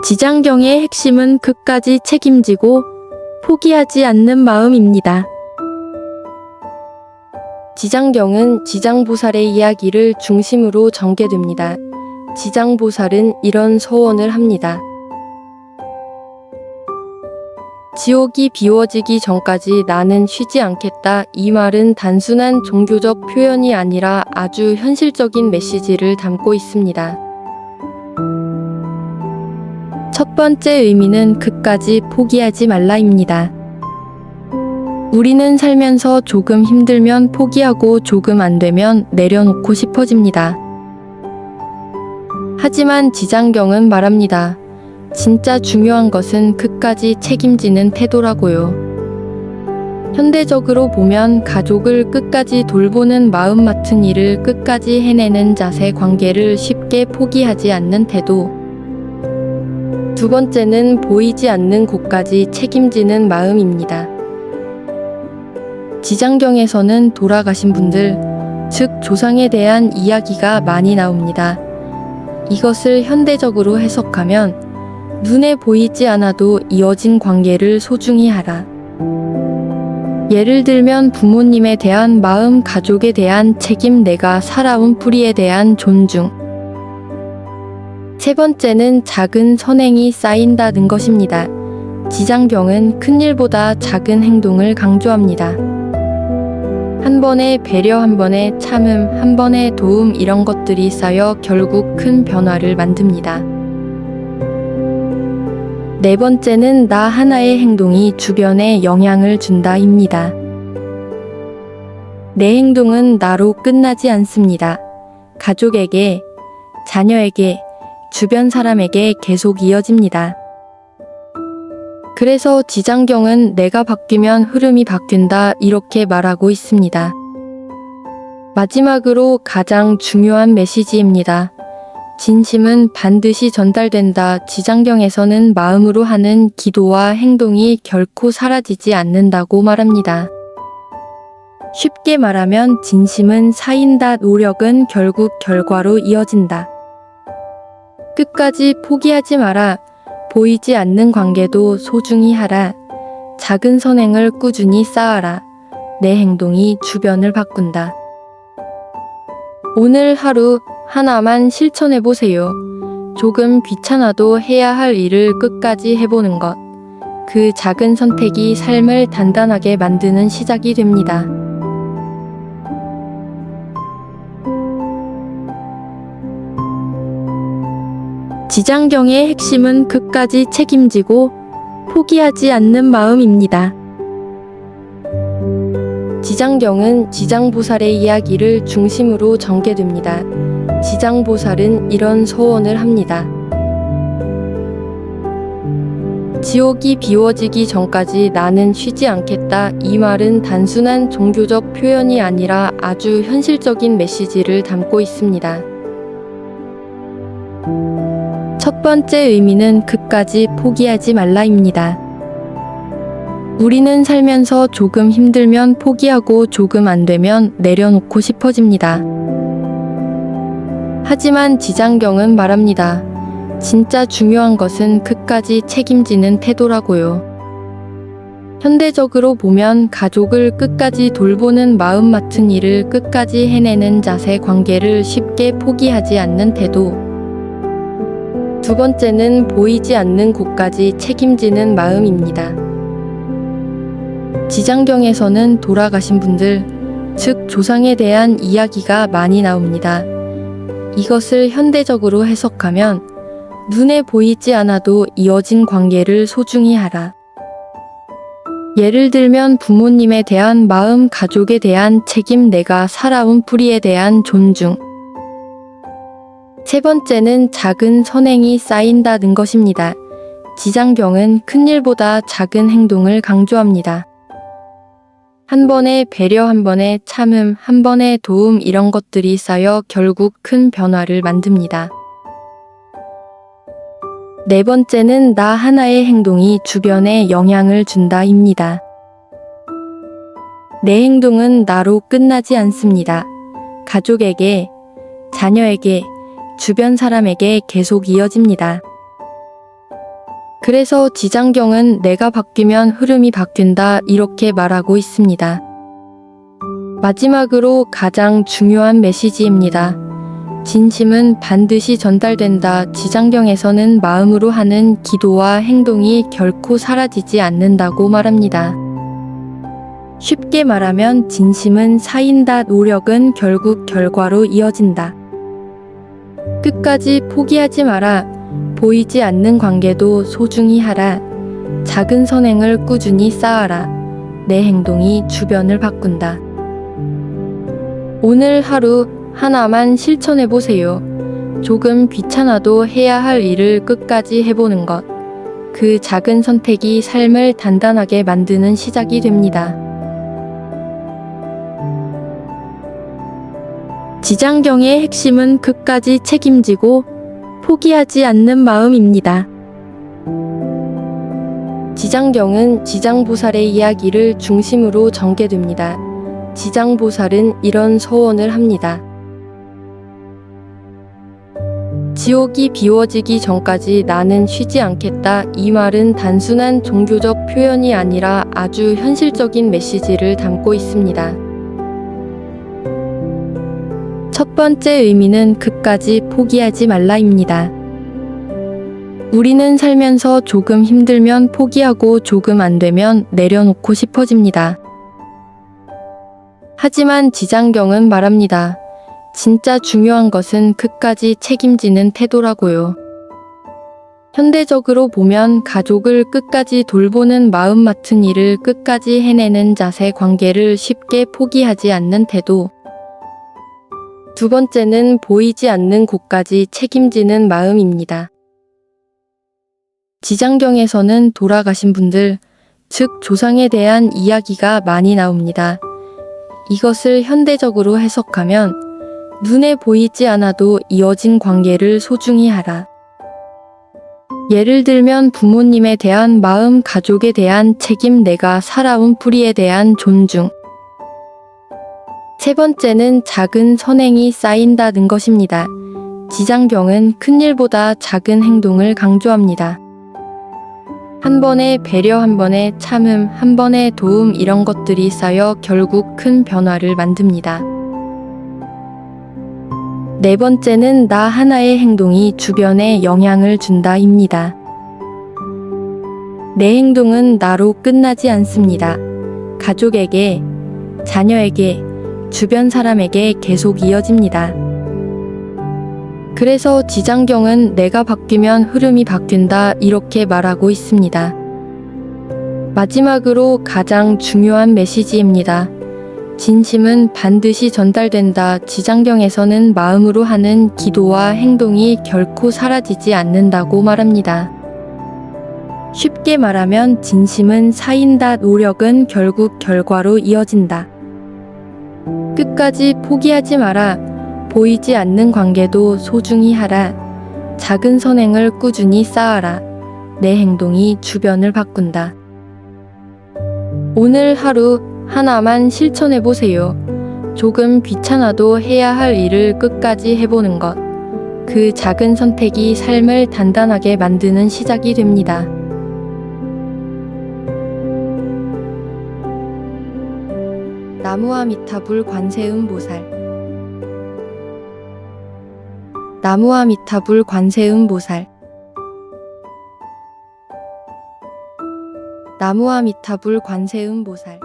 지장경의 핵심은 끝까지 책임지고 포기하지 않는 마음입니다. 지장경은 지장보살의 이야기를 중심으로 전개됩니다. 지장보살은 이런 서원을 합니다. 지옥이 비워지기 전까지 나는 쉬지 않겠다. 이 말은 단순한 종교적 표현이 아니라 아주 현실적인 메시지를 담고 있습니다. 첫 번째 의미는 끝까지 포기하지 말라입니다. 우리는 살면서 조금 힘들면 포기하고 조금 안 되면 내려놓고 싶어집니다. 하지만 지장경은 말합니다. 진짜 중요한 것은 끝까지 책임지는 태도라고요. 현대적으로 보면 가족을 끝까지 돌보는 마음, 맡은 일을 끝까지 해내는 자세, 관계를 쉽게 포기하지 않는 태도. 두 번째는 보이지 않는 곳까지 책임지는 마음입니다. 지장경에서는 돌아가신 분들, 즉 조상에 대한 이야기가 많이 나옵니다. 이것을 현대적으로 해석하면 눈에 보이지 않아도 이어진 관계를 소중히 하라. 예를 들면 부모님에 대한 마음, 가족에 대한 책임, 내가 살아온 뿌리에 대한 존중. 세 번째는 작은 선행이 쌓인다는 것입니다. 지장경은 큰 일보다 작은 행동을 강조합니다. 한 번의 배려, 한 번의 참음, 한 번의 도움, 이런 것들이 쌓여 결국 큰 변화를 만듭니다. 네 번째는 나 하나의 행동이 주변에 영향을 준다입니다. 내 행동은 나로 끝나지 않습니다. 가족에게, 자녀에게, 주변 사람에게 계속 이어집니다. 그래서 지장경은 내가 바뀌면 흐름이 바뀐다, 이렇게 말하고 있습니다. 마지막으로 가장 중요한 메시지입니다. 진심은 반드시 전달된다. 지장경에서는 마음으로 하는 기도와 행동이 결코 사라지지 않는다고 말합니다. 쉽게 말하면 진심은 쌓인다, 노력은 결국 결과로 이어진다. 끝까지 포기하지 마라. 보이지 않는 관계도 소중히 하라. 작은 선행을 꾸준히 쌓아라. 내 행동이 주변을 바꾼다. 오늘 하루 하나만 실천해보세요. 조금 귀찮아도 해야 할 일을 끝까지 해보는 것. 그 작은 선택이 삶을 단단하게 만드는 시작이 됩니다. 지장경의 핵심은 끝까지 책임지고 포기하지 않는 마음입니다. 지장경은 지장보살의 이야기를 중심으로 전개됩니다. 지장보살은 이런 서원을 합니다. 지옥이 비워지기 전까지 나는 쉬지 않겠다. 이 말은 단순한 종교적 표현이 아니라 아주 현실적인 메시지를 담고 있습니다. 첫 번째 의미는 끝까지 포기하지 말라입니다. 우리는 살면서 조금 힘들면 포기하고 조금 안 되면 내려놓고 싶어집니다. 하지만 지장경은 말합니다. 진짜 중요한 것은 끝까지 책임지는 태도라고요. 현대적으로 보면 가족을 끝까지 돌보는 마음, 맡은 일을 끝까지 해내는 자세, 관계를 쉽게 포기하지 않는 태도. 두 번째는 보이지 않는 곳까지 책임지는 마음입니다. 지장경에서는 돌아가신 분들, 즉 조상에 대한 이야기가 많이 나옵니다. 이것을 현대적으로 해석하면 눈에 보이지 않아도 이어진 관계를 소중히 하라. 예를 들면 부모님에 대한 마음, 가족에 대한 책임, 내가 살아온 뿌리에 대한 존중. 세 번째는 작은 선행이 쌓인다는 것입니다. 지장경은 큰 일보다 작은 행동을 강조합니다. 한 번의 배려, 한 번의 참음, 한 번의 도움, 이런 것들이 쌓여 결국 큰 변화를 만듭니다. 네 번째는 나 하나의 행동이 주변에 영향을 준다입니다. 내 행동은 나로 끝나지 않습니다. 가족에게, 자녀에게, 주변 사람에게 계속 이어집니다. 그래서 지장경은 내가 바뀌면 흐름이 바뀐다 이렇게 말하고 있습니다. 마지막으로 가장 중요한 메시지입니다. 진심은 반드시 전달된다. 지장경에서는 마음으로 하는 기도와 행동이 결코 사라지지 않는다고 말합니다. 쉽게 말하면 진심은 쌓인다. 노력은 결국 결과로 이어진다. 끝까지 포기하지 마라. 보이지 않는 관계도 소중히 하라. 작은 선행을 꾸준히 쌓아라. 내 행동이 주변을 바꾼다. 오늘 하루 하나만 실천해 보세요. 조금 귀찮아도 해야 할 일을 끝까지 해보는 것. 그 작은 선택이 삶을 단단하게 만드는 시작이 됩니다. 지장경의 핵심은 끝까지 책임지고 포기하지 않는 마음입니다. 지장경은 지장보살의 이야기를 중심으로 전개됩니다. 지장보살은 이런 서원을 합니다. 지옥이 비워지기 전까지 나는 쉬지 않겠다. 이 말은 단순한 종교적 표현이 아니라 아주 현실적인 메시지를 담고 있습니다. 첫 번째 의미는 끝까지 포기하지 말라입니다. 우리는 살면서 조금 힘들면 포기하고 조금 안 되면 내려놓고 싶어집니다. 하지만 지장경은 말합니다. 진짜 중요한 것은 끝까지 책임지는 태도라고요. 현대적으로 보면 가족을 끝까지 돌보는 마음, 맡은 일을 끝까지 해내는 자세, 관계를 쉽게 포기하지 않는 태도. 두 번째는 보이지 않는 곳까지 책임지는 마음입니다. 지장경에서는 돌아가신 분들, 즉 조상에 대한 이야기가 많이 나옵니다. 이것을 현대적으로 해석하면 눈에 보이지 않아도 이어진 관계를 소중히 하라. 예를 들면 부모님에 대한 마음, 가족에 대한 책임, 내가 살아온 뿌리에 대한 존중. 세 번째는 작은 선행이 쌓인다는 것입니다. 지장경은 큰 일보다 작은 행동을 강조합니다. 한 번의 배려, 한 번의 참음, 한 번의 도움, 이런 것들이 쌓여 결국 큰 변화를 만듭니다. 네 번째는 나 하나의 행동이 주변에 영향을 준다입니다. 내 행동은 나로 끝나지 않습니다. 가족에게, 자녀에게, 주변 사람에게 계속 이어집니다. 그래서 지장경은 내가 바뀌면 흐름이 바뀐다 이렇게 말하고 있습니다. 마지막으로 가장 중요한 메시지입니다. 진심은 반드시 전달된다. 지장경에서는 마음으로 하는 기도와 행동이 결코 사라지지 않는다고 말합니다. 쉽게 말하면 진심은 쌓인다. 노력은 결국 결과로 이어진다. 끝까지 포기하지 마라. 보이지 않는 관계도 소중히 하라. 작은 선행을 꾸준히 쌓아라. 내 행동이 주변을 바꾼다. 오늘 하루 하나만 실천해 보세요. 조금 귀찮아도 해야 할 일을 끝까지 해보는 것. 그 작은 선택이 삶을 단단하게 만드는 시작이 됩니다. 나무아미타불 관세음보살. 나무아미타불 관세음보살. 나무아미타불 관세음보살.